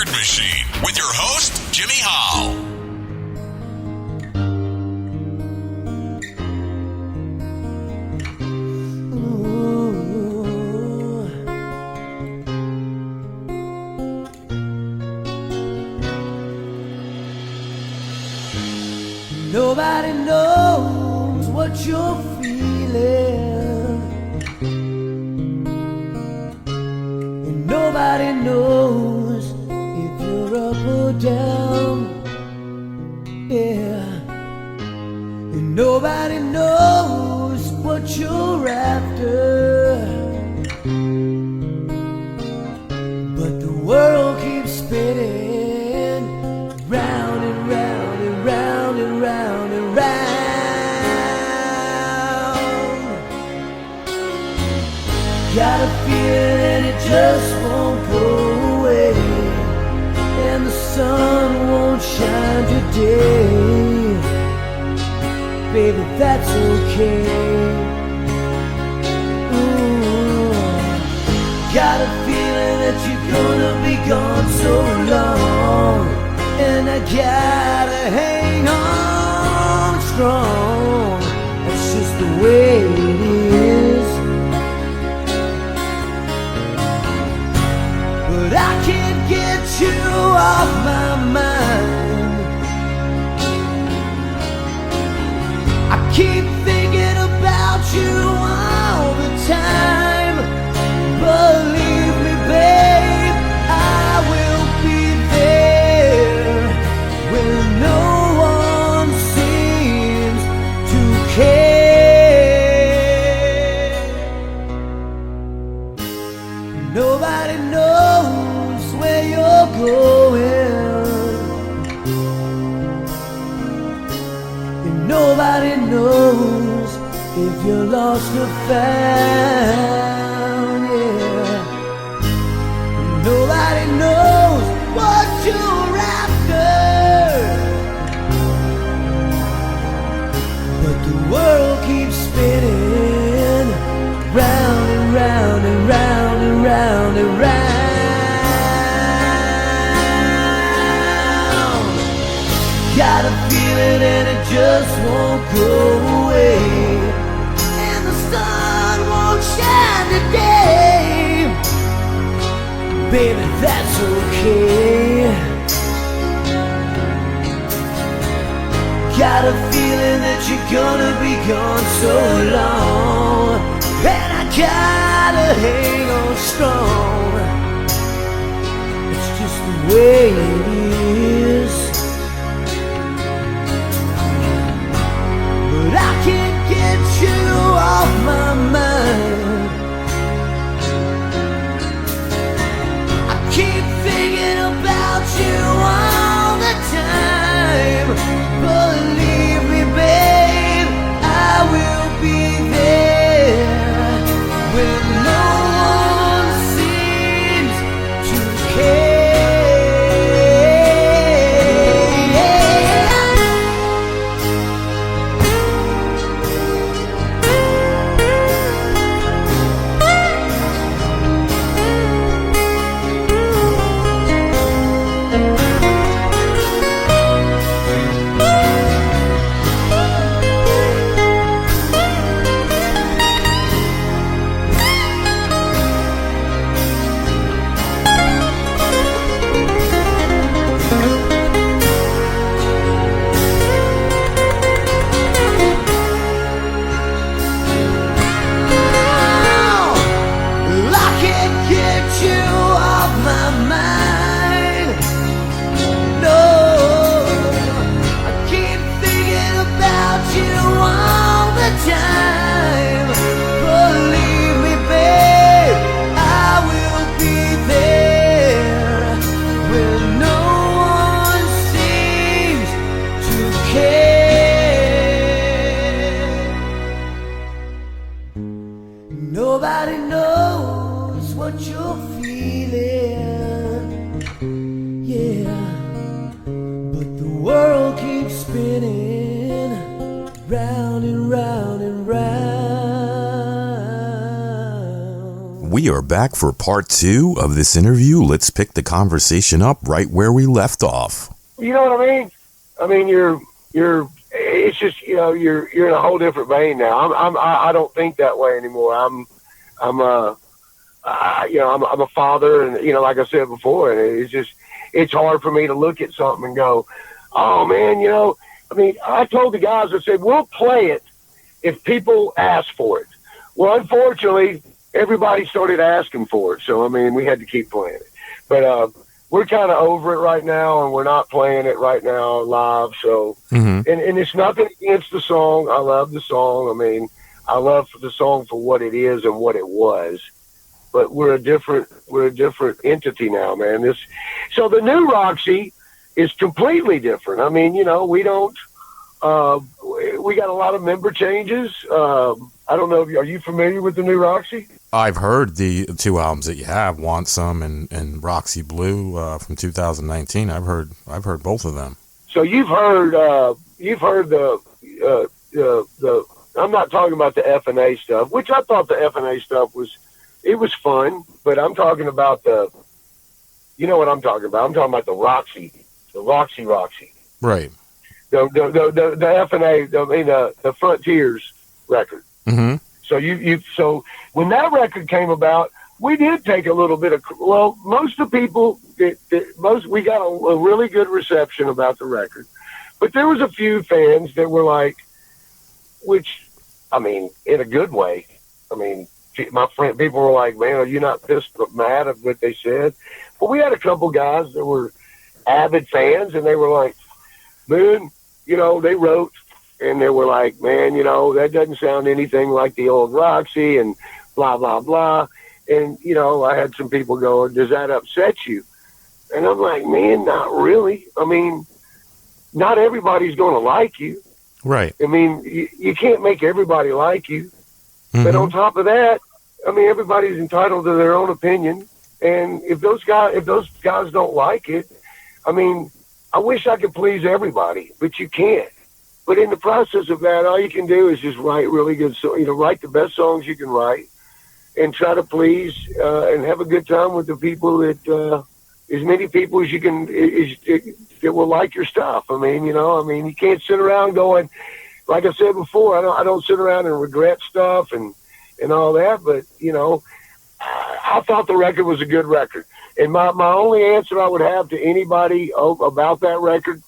Word Machine with your host, Jimmy Hall. Nobody knows what you're feeling, and nobody knows if you're up or down, yeah. And nobody knows what you're after, but the world keeps spinning round and round and round and round and round. Got a feeling it just won't go away, and the sun won't shine today. Baby, that's okay. Ooh. Got a feeling that you're gonna be gone so long, and I gotta hang on strong. That's just the way it is. But I can't get you off my mind. I keep thinking about you all the time. Believe me, babe, I will be there when no one seems to care. Nobody knows where you're going, and nobody knows if you're lost or found, yeah. Nobody knows what you're after, but the world keeps spinning round and round and round and round and round. Got a feeling and it just won't go away, and the sun won't shine today. Baby, that's okay. Got a feeling that you're gonna be gone so long, and I gotta hang on strong. It's just the way it is. But I can't get you off my mind. I keep thinking about you all the time. Believe me, babe, I will be there when no one seems to care. Nobody knows what you're feeling, yeah. But the world keeps spinning round and round and round. we are back for part 2 of this interview. Let's pick the conversation up right where we left off. You know what I mean? I mean, it's just, you're in a whole different vein now. I don't think that way anymore. I'm a father, and like I said before, and it's hard for me to look at something and go, oh man, I mean, I told the guys, I said, we'll play it if people ask for it. Well, unfortunately, everybody started asking for it, so I mean, we had to keep playing it. But we're kind of over it right now, and we're not playing it right now live. So, and it's nothing against the song. I love the song. I mean, I love the song for what it is and what it was. But we're a different entity now, man. So the new Roxy is completely different. I mean, we don't. We got a lot of member changes. I don't know. Are you familiar with the new Roxy? I've heard the 2 albums that you have, Want Some and Roxy Blue from 2019. I've heard both of them. So you've heard the I'm not talking about the F&A stuff, which I thought the F&A stuff was fun, but I'm talking about you know what I'm talking about. I'm talking about the Roxy. Right. The F&A, the Frontiers record. Mm-hmm. So when that record came about, we did take a little bit of, most of the people, we got a really good reception about the record, but there was a few fans that were like, which, I mean, in a good way. I mean, people were like, man, are you not pissed but mad at what they said? Well, we had a couple guys that were avid fans, and they were like, man, they wrote, and they were like, man, that doesn't sound anything like the old Roxy, and blah, blah, blah. And, I had some people go, does that upset you? And I'm like, man, not really. I mean, not everybody's going to like you. Right. I mean, you can't make everybody like you. Mm-hmm. But on top of that, I mean, everybody's entitled to their own opinion. And if those guys don't like it, I mean, I wish I could please everybody, but you can't. But in the process of that, all you can do is just write really good songs. Write the best songs you can write, and try to please and have a good time with the people that as many people as you can that will like your stuff. I mean, you can't sit around going, like I said before, I don't sit around and regret stuff and all that. But I thought the record was a good record. And my only answer I would have to anybody about that record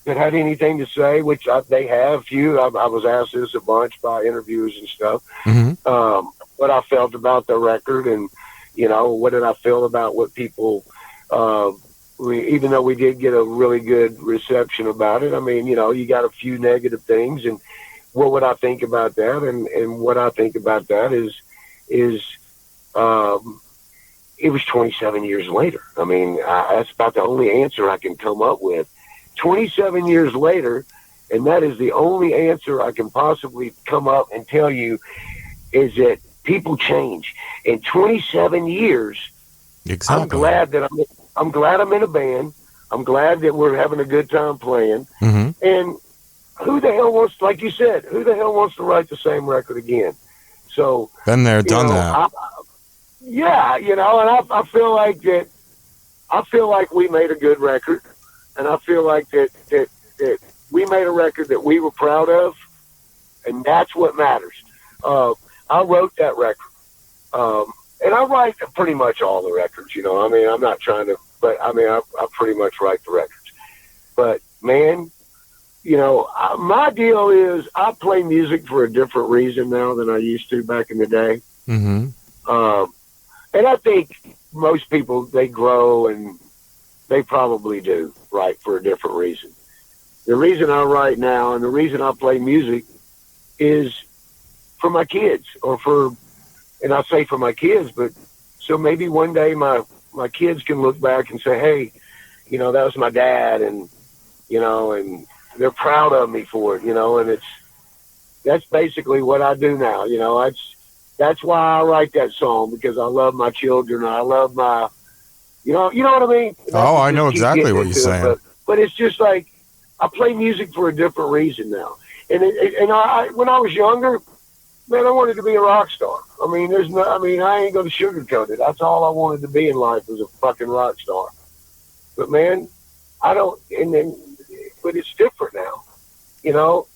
that had anything to say, which they have few. I was asked this a bunch by interviewers and stuff. Mm-hmm. What I felt about the record, and what did I feel about what people. Even though we did get a really good reception about it, I mean, you got a few negative things, and what would I think about that? And what I think about that is it was 27 years later. I mean, that's about the only answer I can come up with. 27 years later, and that is the only answer I can possibly come up and tell you, is that people change. In 27 years, exactly. I'm glad I'm in a band. I'm glad that we're having a good time playing. Mm-hmm. And who the hell wants, like you said, who the hell wants to write the same record again? So been there, done that. And I feel like that. I feel like we made a good record, and I feel like that we made a record that we were proud of, and that's what matters. I wrote that record, and I write pretty much all the records. I mean, I'm not trying to, but I mean, I pretty much write the records. But man, my deal is I play music for a different reason now than I used to back in the day. Mm-hmm. And I think most people, they grow, and they probably do write for a different reason. The reason I write now and the reason I play music is for my kids, and I say for my kids, but so maybe one day my kids can look back and say, hey, that was my dad, and, and they're proud of me for it, and that's basically what I do now. That's why I write that song, because I love my children. I love my, you know what I mean? I know exactly what you're saying. But it's just like, I play music for a different reason now. And when I was younger, man, I wanted to be a rock star. I mean, I ain't going to sugarcoat it. That's all I wanted to be in life, was a fucking rock star. But man, but it's different now. You know,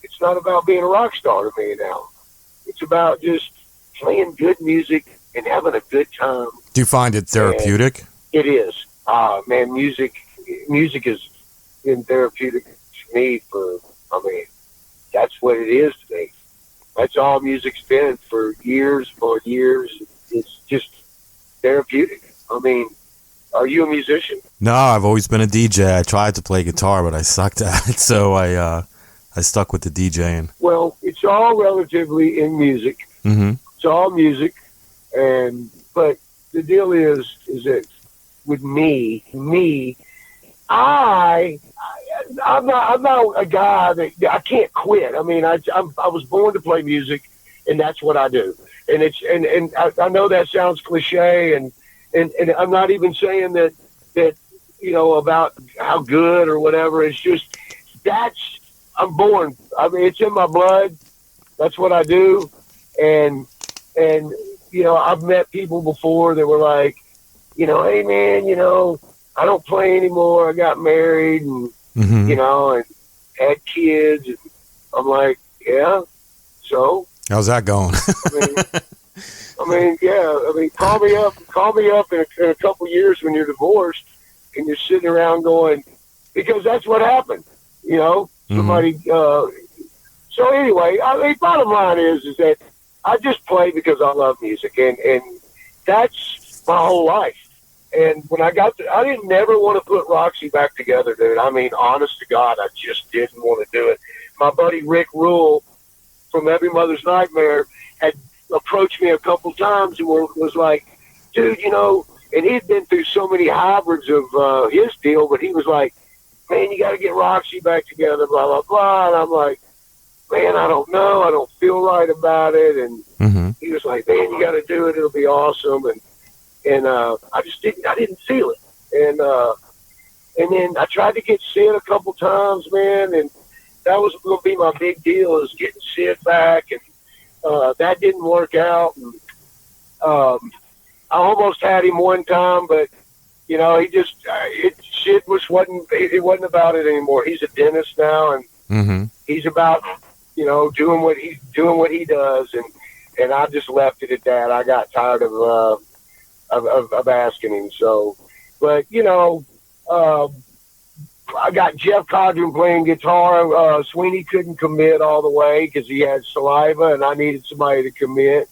it's not about being a rock star to me now. It's about just playing good music and having a good time. Do you find it therapeutic? And it is. Man, music has been therapeutic to me that's what it is to me. That's all music's been for years. It's just therapeutic. I mean, are you a musician? No, I've always been a DJ. I tried to play guitar, but I sucked at it, so I stuck with the DJing. Well, it's all relatively in music. Mm-hmm. It's all music, but the deal is that with me, I'm not a guy that I can't quit. I mean, I was born to play music, and that's what I do. And I know that sounds cliche, and I'm not even saying that you know, about how good or whatever. It's just I'm born. I mean, it's in my blood. That's what I do. And you know, I've met people before that were like, you know, hey man, you know, I don't play anymore. I got married and, mm-hmm. you know, and had kids. And I'm like, yeah. So how's that going? I mean, yeah. I mean, call me up in a couple years when you're divorced and you're sitting around going, because that's what happened. You know, somebody. Mm-hmm. So anyway, I mean, bottom line is that I just play because I love music, and that's my whole life. And when I didn't never want to put Roxy back together, dude. I mean, honest to God, I just didn't want to do it. My buddy Rick Rule from Every Mother's Nightmare had approached me a couple times and was like, dude, you know, and he'd been through so many hybrids of his deal, but he was like, man, you got to get Roxy back together, blah, blah, blah. And I'm like, man, I don't know. I don't feel right about it. And mm-hmm. he was like, man, you got to do it. It'll be awesome. And I just didn't feel it. And then I tried to get Sid a couple times, man. And that was going to be my big deal, is getting Sid back. And that didn't work out. And I almost had him one time, but you know, he just, Sid it wasn't about it anymore. He's a dentist now, and mm-hmm. he's about, you know, doing what he does, and I just left it at that. I got tired of asking him. So, but you know, I got Jeff Codron playing guitar. Sweeney couldn't commit all the way because he had saliva, and I needed somebody to commit.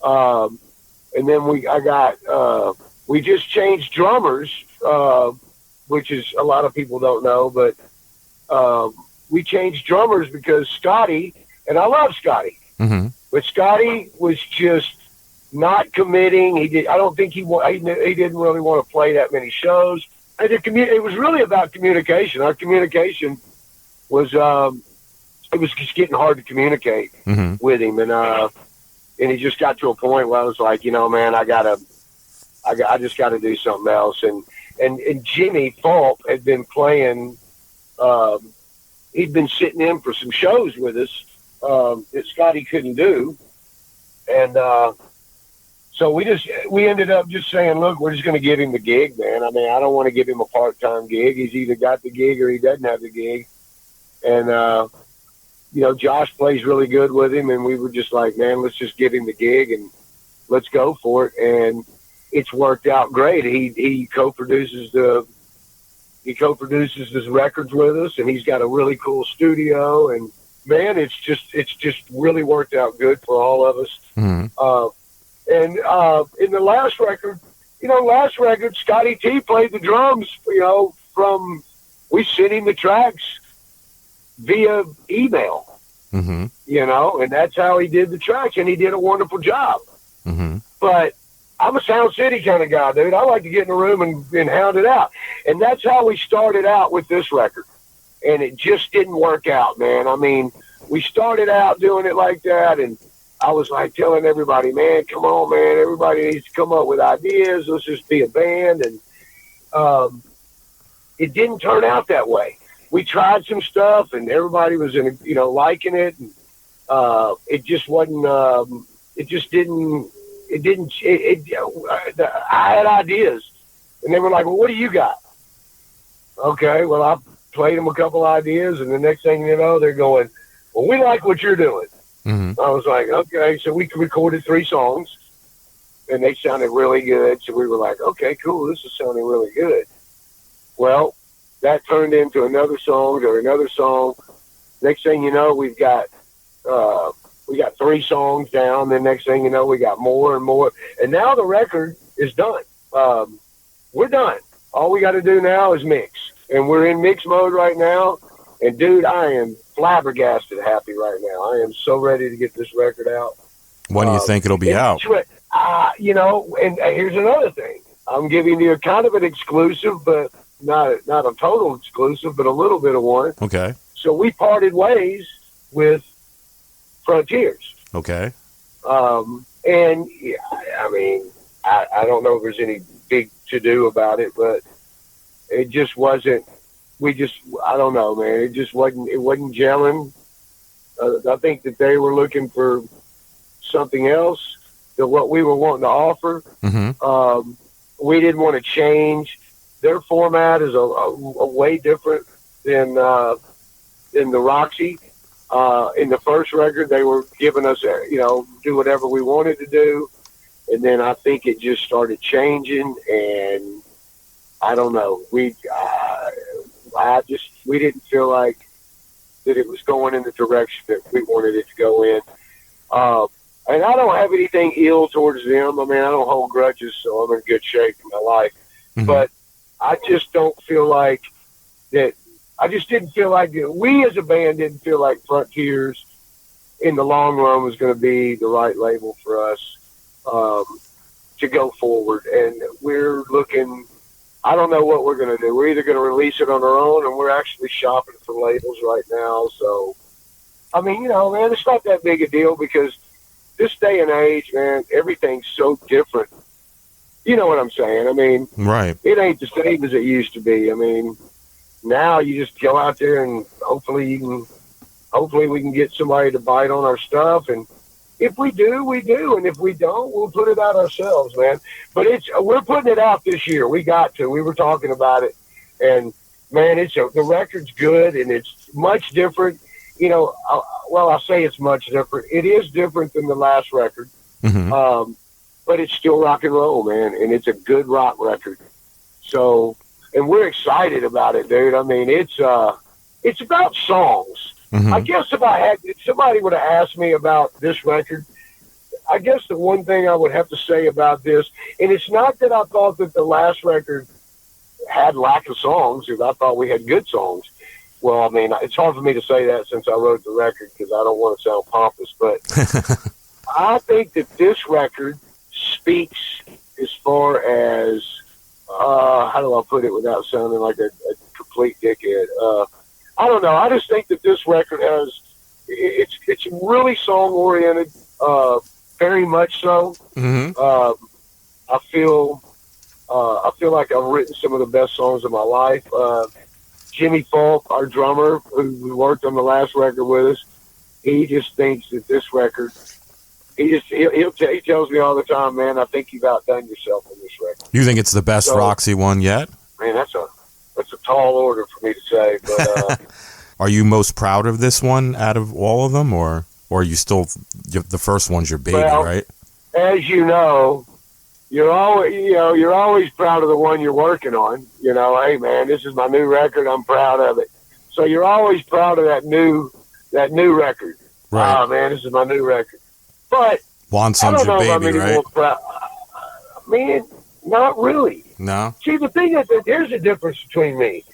And then we just changed drummers, which is a lot of people don't know, but we changed drummers because Scotty, and I love Scotty, mm-hmm. but Scotty was just not committing. I don't think he didn't really want to play that many shows. And it was really about communication. Our communication was it was just getting hard to communicate mm-hmm. with him, and he just got to a point where I was like, you know, man, I just got to do something else. And Jimmy Falk had been playing. He'd been sitting in for some shows with us that Scotty couldn't do, and so we ended up just saying, look, we're just going to give him the gig, man. I mean, I don't want to give him a part-time gig. He's either got the gig or he doesn't have the gig. And you know, Josh plays really good with him, and we were just like, man, let's just give him the gig and let's go for it. And it's worked out great. He co-produces his records with us, and he's got a really cool studio. And man, it's just really worked out good for all of us. Mm-hmm. And in the last record, Scotty T played the drums. You know, we sent him the tracks via email. Mm-hmm. You know, and that's how he did the tracks, and he did a wonderful job. Mm-hmm. But I'm a Sound City kind of guy, dude. I like to get in a room and hound it out. And that's how we started out with this record. And it just didn't work out, man. I mean, we started out doing it like that, and I was like telling everybody, man, come on, man. Everybody needs to come up with ideas. Let's just be a band. And it didn't turn out that way. We tried some stuff, and everybody was liking it. And it just wasn't it just didn't. I had ideas, and they were like, "Well, what do you got?" Okay, well, I played them a couple ideas, and the next thing you know, they're going, "Well, we like what you're doing." I was like, "Okay," so we recorded 3 songs, and they sounded really good. So we were like, "Okay, cool, this is sounding really good." Well, that turned into another song or another song. Next thing you know, we got 3 songs down. Then next thing you know, we got more and more. And now the record is done. We're done. All we got to do now is mix. And we're in mix mode right now. And, dude, I am flabbergasted happy right now. I am so ready to get this record out. When do you think it'll be out? You know, and here's another thing. I'm giving you kind of an exclusive, but not a total exclusive, but a little bit of one. Okay. So we parted ways with Frontiers. Okay. And yeah, I mean, I don't know if there's any big to do about it, but it just wasn't. I don't know, man. It just wasn't. It wasn't gelling. I think that they were looking for something else than what we were wanting to offer. We didn't want to change. Their format is a way different than the Roxy. In the first record, they were giving us, do whatever we wanted to do. And then I think it just started changing, and I don't know. We didn't feel like that it was going in the direction that we wanted it to go in. And I don't have anything ill towards them. I mean, I don't hold grudges, so I'm in good shape in my life. But I just don't feel like that. I just didn't feel like we as a band didn't feel like Frontiers in the long run was going to be the right label for us to go forward. And we're looking, I don't know what we're going to do. We're either going to release it on our own, and we're actually shopping for labels right now. So, I mean, man, it's not that big a deal because this day and age, man, everything's so different. You know what I'm saying? I mean, right. It ain't the same as it used to be. I mean, now you just go out there and hopefully we can get somebody to bite on our stuff. And if we do, we do. And if we don't, we'll put it out ourselves, man. But we're putting it out this year. We got to. We were talking about it. And, man, the record's good, and it's much different. I say it's much different. It is different than the last record. But it's still rock and roll, man. And it's a good rock record. So, and we're excited about it, dude. I mean, it's about songs. I guess if somebody would have asked me about this record, I guess the one thing I would have to say about this, and it's not that I thought that the last record had lack of songs, because I thought we had good songs. Well, I mean, it's hard for me to say that since I wrote the record because I don't want to sound pompous, but I think that this record speaks as far as, how do I put it without sounding like a complete dickhead? I don't know. I just think that this record it's really song oriented, very much so. I feel like I've written some of the best songs of my life. Jimmy Falk, our drummer, who worked on the last record with us, he just thinks that this record, he tells me all the time, man, I think you've outdone yourself on this record. You think it's the best Roxy one yet? Man, that's a tall order for me to say, but are you most proud of this one out of all of them, or are you still the first one's your baby, right? As you know, you're always proud of the one you're working on. Hey man, this is my new record. I'm proud of it. So you're always proud of that new record. Right. Oh man, this is my new record. But Want Some's your baby, right? Man, not really. No. See, the thing is that there's a difference between me.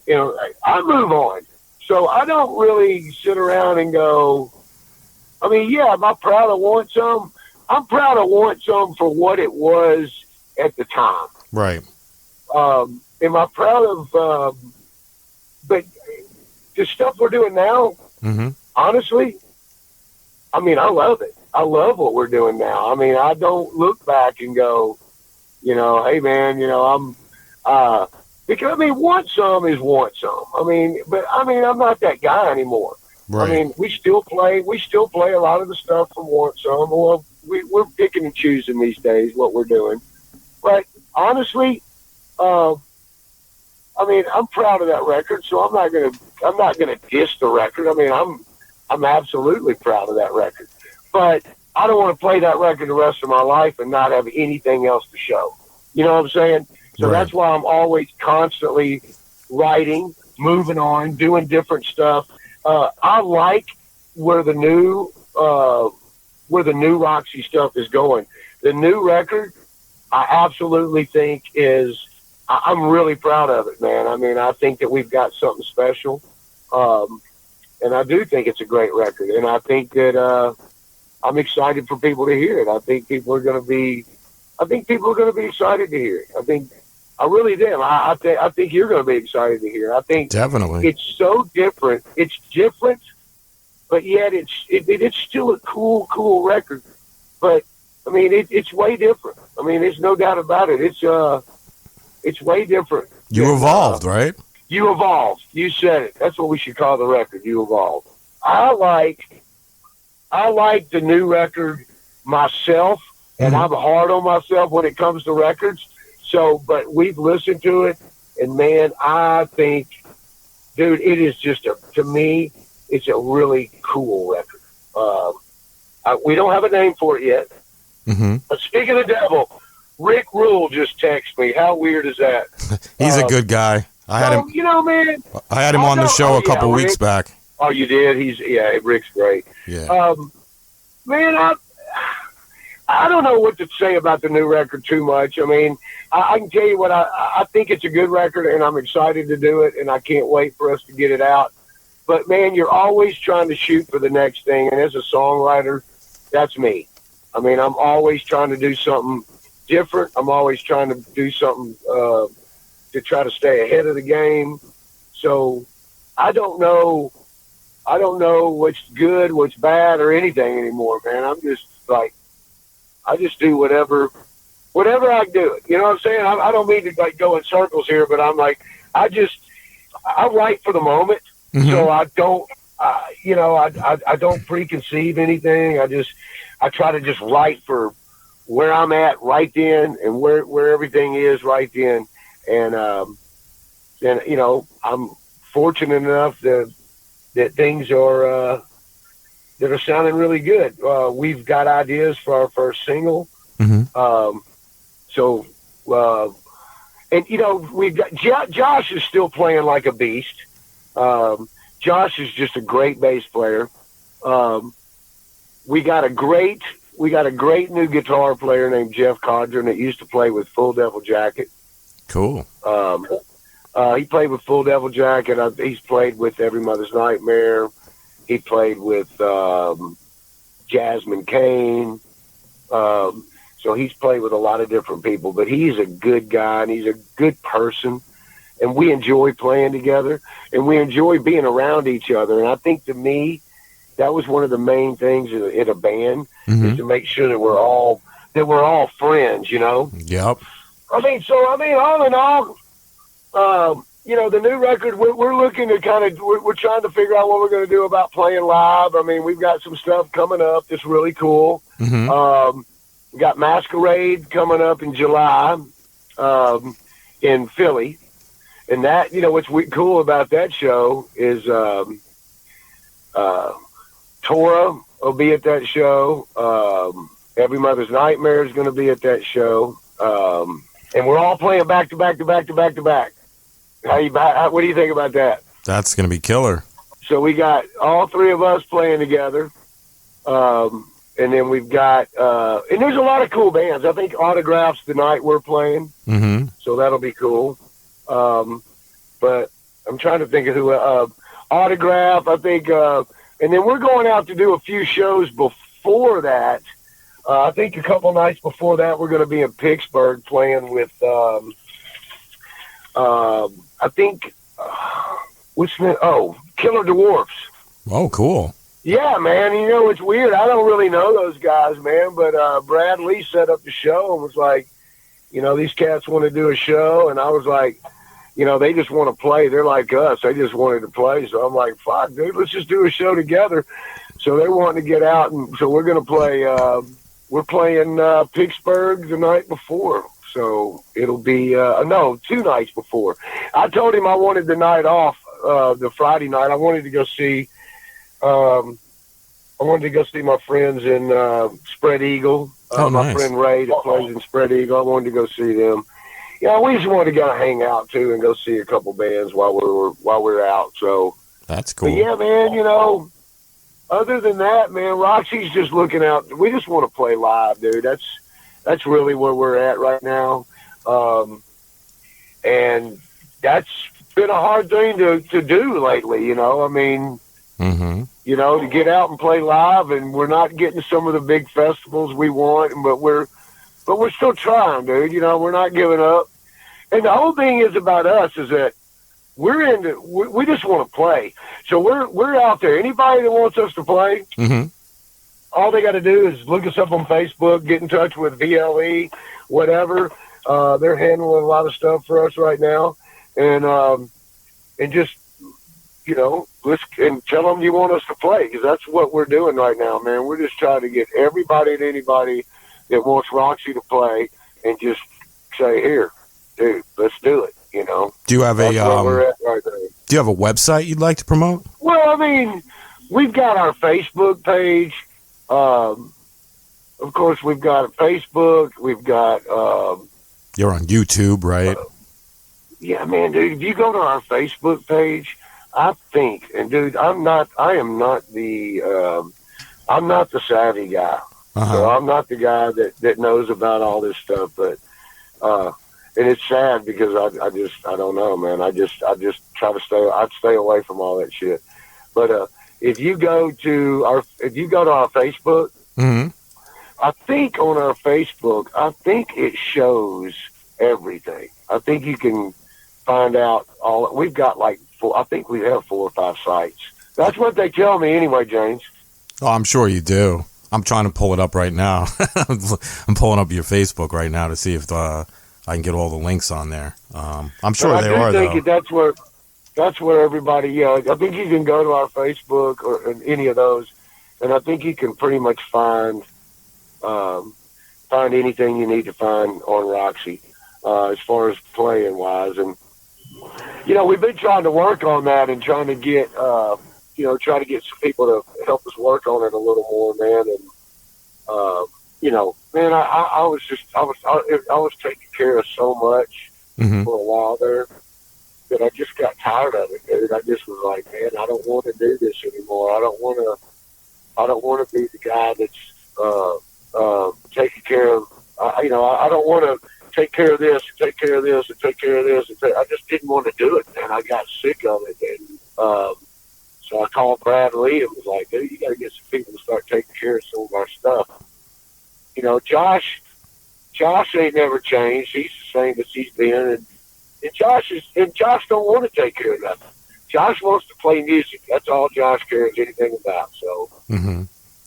I move on. So I don't really sit around and go, I mean, yeah, am I proud of Want Some? I'm proud of Want Some for what it was at the time. Right. Am I proud of, but the stuff we're doing now, honestly, I mean, I love it. I love what we're doing now. I mean, I don't look back and go, hey man, because I mean, Want Some is Want Some. I mean, but I mean, I'm not that guy anymore. Right. I mean, we still play a lot of the stuff from Want Some. Well, we're picking and choosing these days what we're doing. But honestly, I mean, I'm proud of that record, so I'm not gonna diss the record. I mean, I'm absolutely proud of that record, but I don't want to play that record the rest of my life and not have anything else to show. You know what I'm saying? So Right. That's why I'm always constantly writing, moving on, doing different stuff. I like where the new Roxy stuff is going. The new record, I absolutely think I'm really proud of it, man. I mean, I think that we've got something special. And I do think it's a great record. And I think that, I'm excited for people to hear it. I think people are going to be excited to hear it. I really do. I think you're going to be excited to hear it. I think Definitely. it's so different. It's different, but yet it's still a cool record. But I mean, it's way different. I mean, there's no doubt about it. It's way different. You evolved, right? You evolved. You said it. That's what we should call the record. You evolved. I like the new record myself, and I'm hard on myself when it comes to records. So, but we've listened to it, and man, I think, dude, it is just to me, it's a really cool record. We don't have a name for it yet. Mm-hmm. But speaking of the devil, Rick Rule just texted me. How weird is that? He's a good guy. I had him. You know, man. I had him on the show a couple weeks back. Oh, you did? Rick's great. Yeah. Man, I don't know what to say about the new record too much. I mean, I can tell you what, I think it's a good record, and I'm excited to do it, and I can't wait for us to get it out. But, man, you're always trying to shoot for the next thing, and as a songwriter, that's me. I mean, I'm always trying to do something different. I'm always trying to do something to try to stay ahead of the game. So I don't know what's good, what's bad, or anything anymore, man. I'm just like, I just do whatever I do it. You know what I'm saying? I don't mean to like go in circles here, but I'm like, I write for the moment. Mm-hmm. So I don't, I don't preconceive anything. I try to just write for where I'm at right then and where everything is right then. And I'm fortunate enough that things are that are sounding really good. We've got ideas for our first single. Mm-hmm. We've got Josh is still playing like a beast. Josh is just a great bass player. We got a great new guitar player named Jeff Codron that used to play with Full Devil Jacket. Cool. He played with Full Devil Jacket. He's played with Every Mother's Nightmare. He played with Jasmine Kane. So he's played with a lot of different people, but he's a good guy and he's a good person. And we enjoy playing together and we enjoy being around each other. And I think to me, that was one of the main things in a band is to make sure that we're all friends, you know? Yep. all in all, the new record, we're looking to we're trying to figure out what we're going to do about playing live. I mean, we've got some stuff coming up that's really cool. Mm-hmm. We got Masquerade coming up in July in Philly. And that, what's cool about that show is Tora will be at that show. Every Mother's Nightmare is going to be at that show. And we're all playing back to back to back to back to back. What do you think about that? That's going to be killer. So we got all three of us playing together. And then we've got, and there's a lot of cool bands. I think Autograph's the night we're playing. Mm-hmm. So that'll be cool. But I'm trying to think of who, Autograph, I think, and then we're going out to do a few shows before that. I think a couple nights before that, we're going to be in Pittsburgh playing with, I think, Killer Dwarfs. Oh, cool. Yeah, man. It's weird. I don't really know those guys, man. But Brad Lee set up the show and was like, these cats want to do a show. And I was like, they just want to play. They're like us. They just wanted to play. So I'm like, fuck, dude, let's just do a show together. So they're wanting to get out. And so we're going to play, we're playing Pittsburgh the night before. So it'll be, no, 2 nights before. I told him I wanted the night off, the Friday night. I wanted to go see my friends in Spread Eagle. Oh, my nice. friend Ray that plays in Spread Eagle. I wanted to go see them. Yeah, we just wanted to go hang out too and go see a couple bands while we're out. So That's cool. but yeah, man, other than that, man, Roxy's just looking out. We just want to play live, dude. That's really where we're at right now. And that's been a hard thing to do lately, I mean, to get out and play live, and we're not getting some of the big festivals we want, but we're still trying, dude. We're not giving up. And the whole thing is about us is that we just want to play. So we're out there. Anybody that wants us to play, all they got to do is look us up on Facebook, get in touch with VLE, whatever. They're handling a lot of stuff for us right now, and just and tell them you want us to play, because that's what we're doing right now, man. We're just trying to get everybody and anybody that wants Roxy to play, and just say, here, dude, let's do it. Do you have That's where we're at right now. Do you have a website you'd like to promote? Well, I mean, we've got our Facebook page. Of course, we've got a Facebook. We've got. You're on YouTube, right? Yeah, man, dude. If you go to our Facebook page, I think, and dude, I am not the savvy guy. So I'm not the guy that knows about all this stuff. But and it's sad because I don't know, man. I just try to stay away from all that shit. But if you go to our Facebook, I think on our Facebook, it shows everything. I think you can find out all. We've got I think we have 4 or 5 sites. That's what they tell me anyway, James. Oh, I'm sure you do. I'm trying to pull it up right now. I'm pulling up your Facebook right now to see if I can get all the links on there. I'm sure they are, though. That's where everybody. Yeah, I think you can go to our Facebook or any of those, and I think you can pretty much find anything you need to find on Roxy as far as playing wise. And we've been trying to work on that and trying to get try to get some people to help us work on it a little more, man. And man, I was taking care of so much for a while there that I just got tired of it, dude. I just was like, man, I don't want to do this anymore. I don't want to be the guy that's taking care of. I don't want to take care of this, and take care of this, and take care of this. I just didn't want to do it, man. I got sick of it, and so I called Brad Lee and was like, dude, you got to get some people to start taking care of some of our stuff. Josh ain't never changed. He's the same as he's been, and Josh don't want to take care of nothing. Josh wants to play music. That's all Josh cares anything about. So,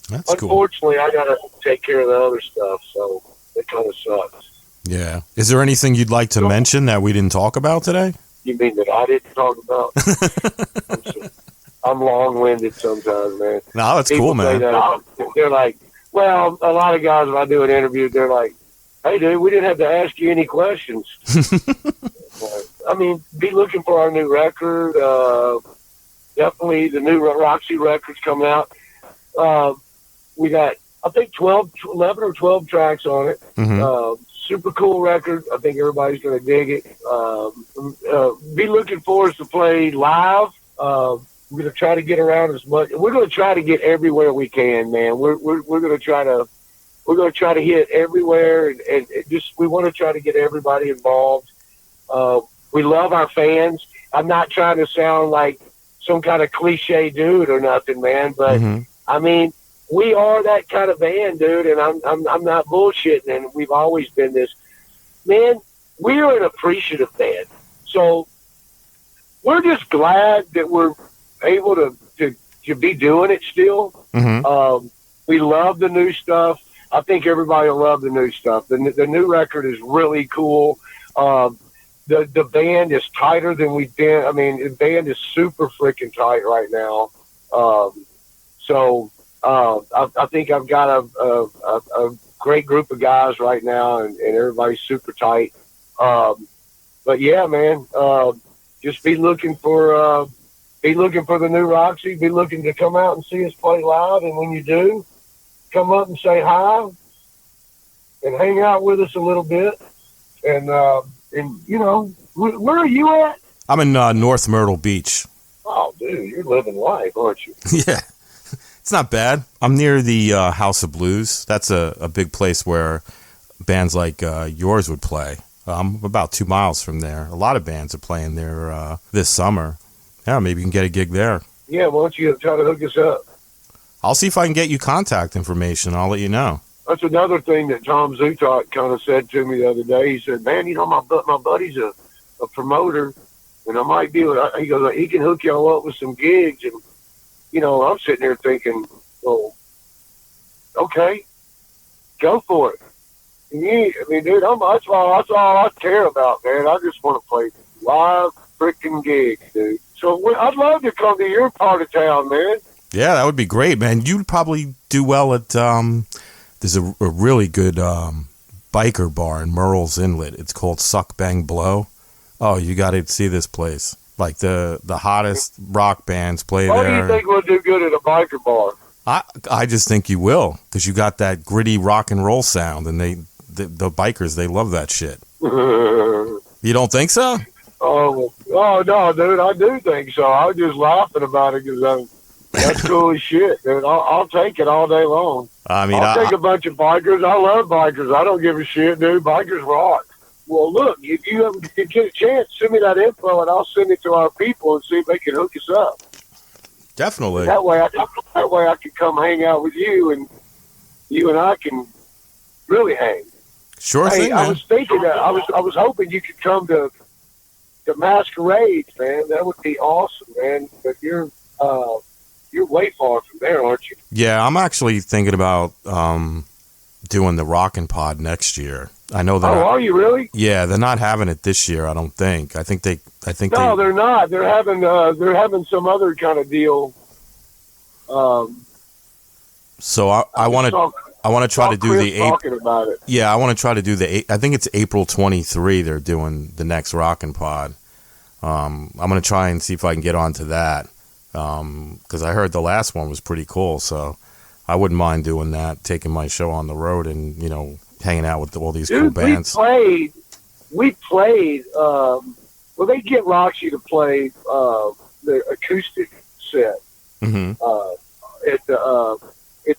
That's unfortunately, cool. I got to take care of the other stuff. So it kind of sucks. Yeah. Is there anything you'd like to mention that we didn't talk about today? You mean that I didn't talk about? I'm long-winded sometimes, man. No, that's cool, man. They're like, well, a lot of guys, when I do an interview, they're like, hey, dude, we didn't have to ask you any questions. I mean, be looking for our new record. Definitely the new Roxy Records coming out. We got, I think, 11 or 12 tracks on it. Super cool record. I think everybody's going to dig it. Be looking for us to play live. We're going to try to get around as much. We're going to try to get everywhere we can, man. We're going to try to hit everywhere, and just we want to try to get everybody involved. We love our fans. I'm not trying to sound like some kind of cliche dude or nothing, man, but I mean, we are that kind of band, dude, and I'm not bullshitting, and we've always been this. Man, we are an appreciative band. So we're just glad that we're able to be doing it still. We love the new stuff. I think everybody will love the new stuff. The new record is really cool. The band is tighter than we've been. I mean, the band is super freaking tight right now. So I think I've got a great group of guys right now, and everybody's super tight. But yeah, man, just be looking for the new Roxy. Be looking to come out and see us play live, and when you do, come up and say hi and hang out with us a little bit. And you know, where are you at? I'm in North Myrtle Beach. Oh, dude, you're living life, aren't you? Yeah, it's not bad. I'm near the House of Blues. That's a big place where bands like yours would play. I'm about 2 miles from there. A lot of bands are playing there this summer. Yeah, maybe you can get a gig there. Yeah, why don't you try to hook us up? I'll see if I can get you contact information. I'll let you know. That's another thing that Tom Zutok kind of said to me the other day. He said, man, you know, my buddy's a promoter, and I might be able to, he goes, he can hook y'all up with some gigs. And, you know, I'm sitting there thinking, well, okay, go for it. Yeah, I mean, dude, that's all I care about, man. I just want to play live freaking gigs, dude. So I'd love to come to your part of town, man. Yeah, that would be great, man. You'd probably do well at, there's a really good biker bar in Murrells Inlet. It's called Suck Bang Blow. Oh, you got to see this place. Like the hottest rock bands play Why there. do you think we'll do good at a biker bar? I just think you will, because you got that gritty rock and roll sound, and the bikers, they love that shit. You don't think so? Oh no, dude, I do think so. I was just laughing about it because that's cool as shit, dude. I'll take it all day long. I mean, I'll take a bunch of bikers. I love bikers. I don't give a shit, dude. Bikers rock. Well, look, if you ever get a chance, send me that info, and I'll send it to our people and see if they can hook us up. Definitely. That way I can come hang out with you, and you and I can really hang. Sure thing, man. I was thinking that I was hoping you could come to Masquerades, man. That would be awesome, man. But you're way far from there, aren't you? Yeah, I'm actually thinking about doing the Rockin' Pod next year. I know that. Are you really? Yeah, they're not having it this year. I don't think. I think No, they're not. They're having some other kind of deal. So I want to try to do the talking about it. Yeah, I want to try to do I think it's April 23. They're doing the next Rockin' Pod. I'm gonna try and see if I can get onto that. Because I heard the last one was pretty cool, so I wouldn't mind doing that, taking my show on the road and, you know, hanging out with all these cool bands. We played, well, they get Roxy to play the acoustic set at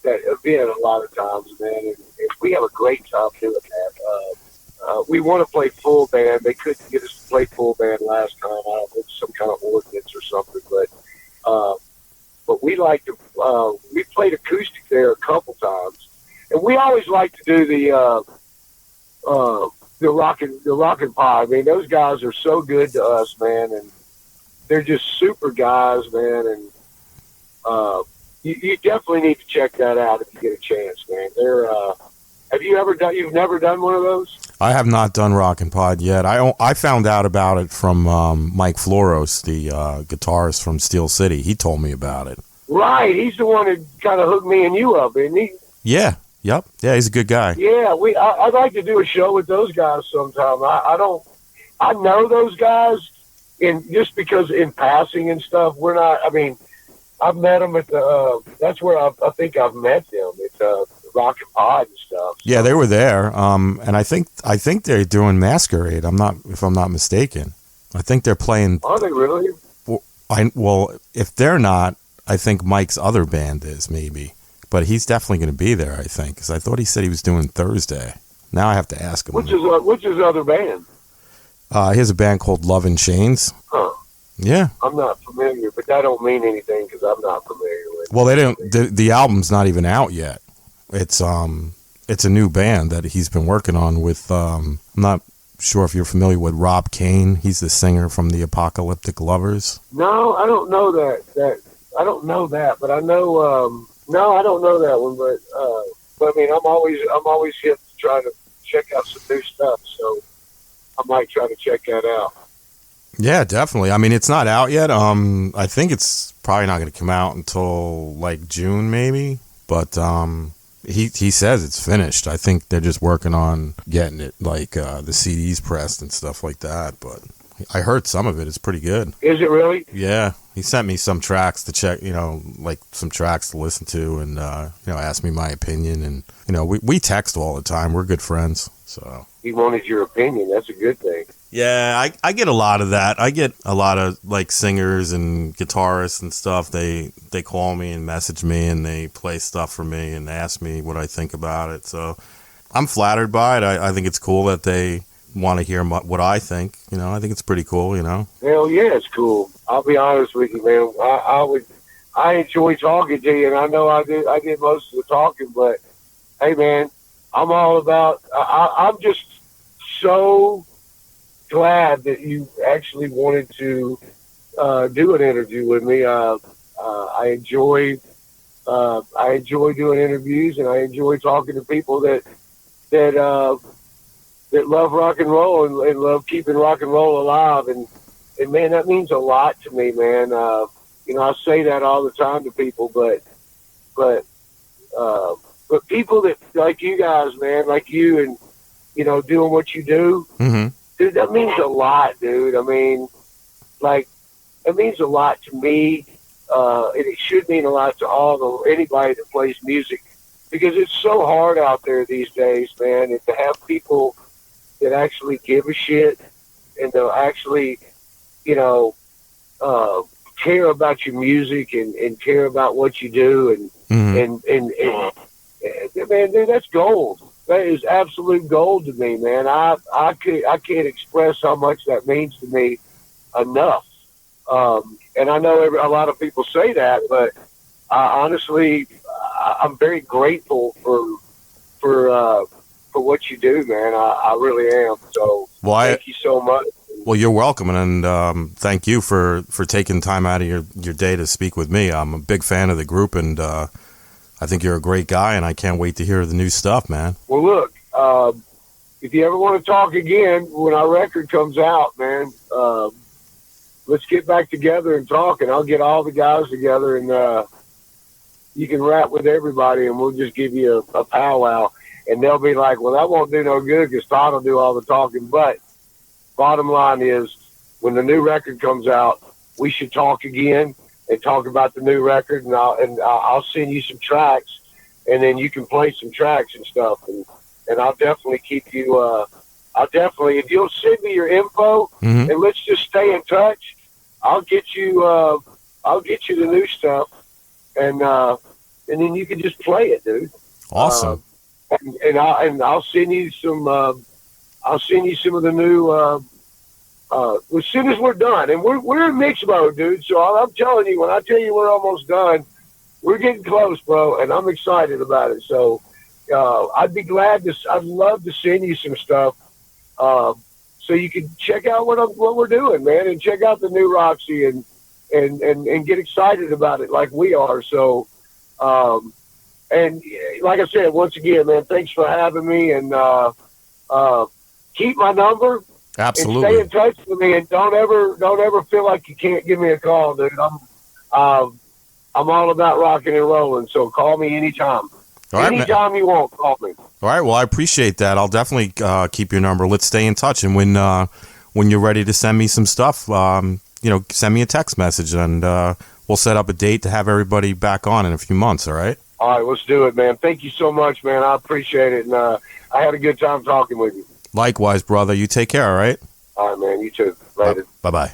that event a lot of times, man, and we have a great time doing that. We want to play full band. They couldn't get us to play full band last time. I don't know, it's some kind of ordinance or something, but we like to, we played acoustic there a couple times, and we always like to do the Rockin' Pod. I mean, those guys are so good to us, man, and they're just super guys, man, and you definitely need to check that out if you get a chance, man. They're you've never done one of those? I have not done Rockin' Pod yet. I found out about it from Mike Floros, the guitarist from Steel City. He told me about it. Right, he's the one that kind of hooked me and you up, isn't he? Yeah, yep. Yeah, he's a good guy. Yeah, I'd like to do a show with those guys sometime. I know those guys, and just because in passing and stuff, we're not. I mean, I've met them at the. That's where I think I've met them at the Rockin' Pod and stuff. So. Yeah, they were there, and I think they're doing Masquerade. If I'm not mistaken. I think they're playing. Are they really? Well, if they're not, I think Mike's other band is maybe, but he's definitely going to be there. I think because I thought he said he was doing Thursday. Now I have to ask him. Which is his other band? He has a band called Love and Chains. Huh. Yeah. I'm not familiar, but that don't mean anything because I'm not familiar with it. Well, they don't. The album's not even out yet. It's a new band that he's been working on with. I'm not sure if you're familiar with Rob Kane. He's the singer from the Apocalyptic Lovers. No, I don't know that. I don't know that, but I know. No, I don't know that one. But I mean, I'm always hip to try to check out some new stuff. So I might try to check that out. Yeah, definitely. I mean, it's not out yet. I think it's probably not going to come out until like June, maybe. But He says it's finished. I think they're just working on getting it, like the CDs pressed and stuff like that. But I heard some of it. It's pretty good. Is it really? Yeah. He sent me some tracks to check, like some tracks to listen to, and asked me my opinion. And we text all the time. We're good friends. So He wanted your opinion. That's a good thing. yeah, I get a lot of that. I get a lot of like singers and guitarists and stuff. They call me and message me, and they play stuff for me and ask me what I think about it. So I'm flattered by it. I think it's cool that they want to hear what I think. I think it's pretty cool. Hell yeah, it's cool. I'll be honest with you, man. I enjoy talking to you, and I know I did most of the talking, but hey, man, I'm all about. I'm just so glad that you actually wanted to do an interview with me. I enjoy doing interviews, and I enjoy talking to people that love rock and roll and love keeping rock and roll alive. And man, that means a lot to me, man. I say that all the time to people, but people that like you guys, man, like you, and doing what you do, dude, that means a lot, dude. I mean, like, it means a lot to me, and it should mean a lot to anybody that plays music, because it's so hard out there these days, man, and to have people that actually give a shit and they'll actually, care about your music and care about what you do, and man, dude, that's gold. That is absolute gold to me, man. I can't express how much that means to me enough. And I know a lot of people say that, but honestly, I'm very grateful for what you do, man. I really am. So thank you so much. Well, you're welcome, and thank you for taking time out of your day to speak with me. I'm a big fan of the group, and I think you're a great guy, and I can't wait to hear the new stuff, man. Well, look, if you ever want to talk again when our record comes out, man, let's get back together and talk, and I'll get all the guys together, and you can rap with everybody, and we'll just give you a powwow. And they'll be like, well, that won't do no good because Todd will do all the talking. But bottom line is, when the new record comes out, we should talk again and talk about the new record, and I'll send you some tracks, and then you can play some tracks and stuff, and I'll definitely keep you. If you'll send me your info, and let's just stay in touch, I'll get you the new stuff, and then you can just play it, dude. Awesome. And I'll send you some. I'll send you some of the new. As soon as we're done, and we're in mix mode, dude. So I'm telling you, when I tell you we're almost done, we're getting close, bro, and I'm excited about it. So I'd love to send you some stuff, so you can check out what we're doing, man, and check out the new Roxy and get excited about it like we are. So, and like I said, once again, man, thanks for having me, and keep my number. Absolutely. And stay in touch with me, and don't ever feel like you can't give me a call, dude. I'm all about rocking and rolling, so call me anytime. All right, anytime you want, call me. All right, well, I appreciate that. I'll definitely keep your number. Let's stay in touch, and when you're ready to send me some stuff, send me a text message, and we'll set up a date to have everybody back on in a few months. All right. All right, let's do it, man. Thank you so much, man. I appreciate it, and I had a good time talking with you. Likewise, brother. You take care, all right? All right, man. You too. Later. Bye-bye.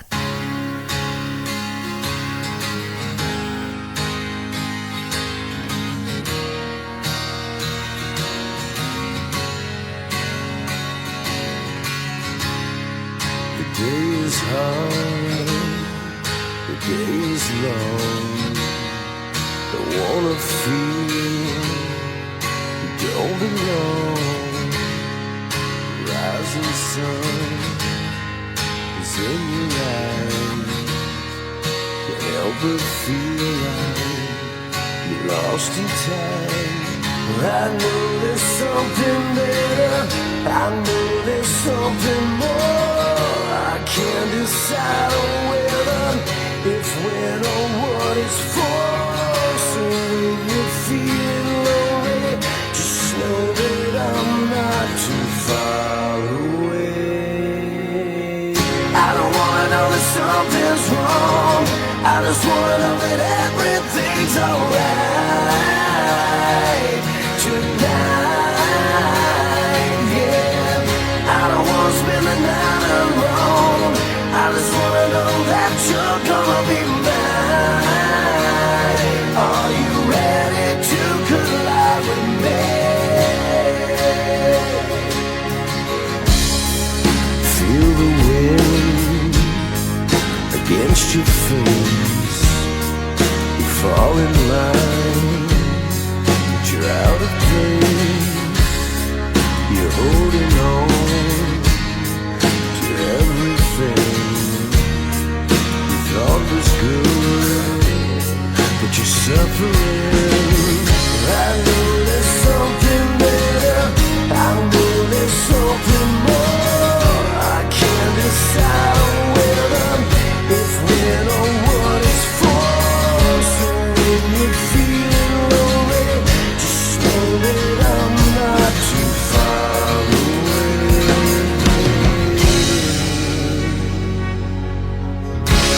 The day is hard, the day is long. Don't wanna feel you don't belong. Rising sun is in your eyes. Can't help but feel like you're lost in time. I know there's something better. I know there's something more. I can't decide on whether, if, when, or what it's for. So when you're feeling lonely, something's wrong. I just wanna know that everything's alright tonight, yeah. I don't wanna spend the night alone. I just wanna know that you're gonna be mine. Are you ready to collide with me? Feel the wind against your face. You fall in line, but you're out of place. You're holding on to everything you thought was good, but you're suffering. I know there's something better. I know there's something more. I can't decide on whether, if, when, or what it's for. So when you're feeling lonely, just know that I'm not too far away.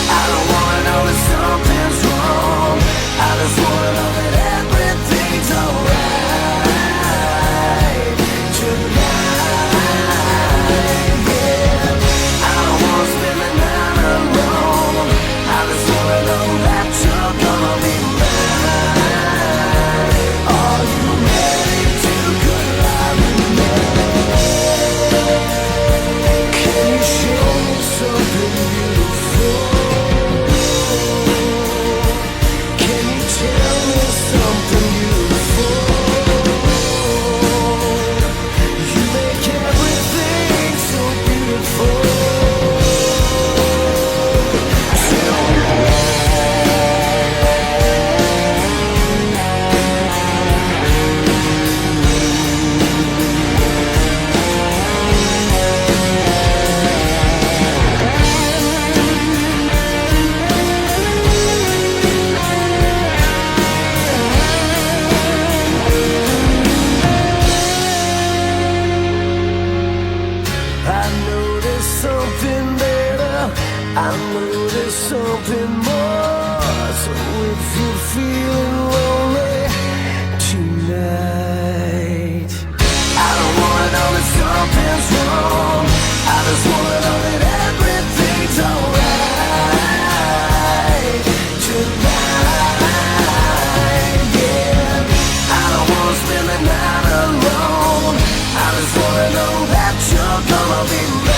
I don't wanna know that something's wrong. I just wanna know that everything's alright tonight, yeah. I don't wanna spend the night alone. I just wanna know that you're gonna be mine. Are you ready to collide with me? Can you show me something beautiful? Can you tell me something beautiful? You make everything so beautiful. Tell me I know there's something better. I know there's something more. So if you're feeling lonely tonight, I don't wanna know that something's wrong. I just wanna know that everything's alright tonight, yeah. I don't wanna spend the night alone. I just wanna know that you're gonna be mine.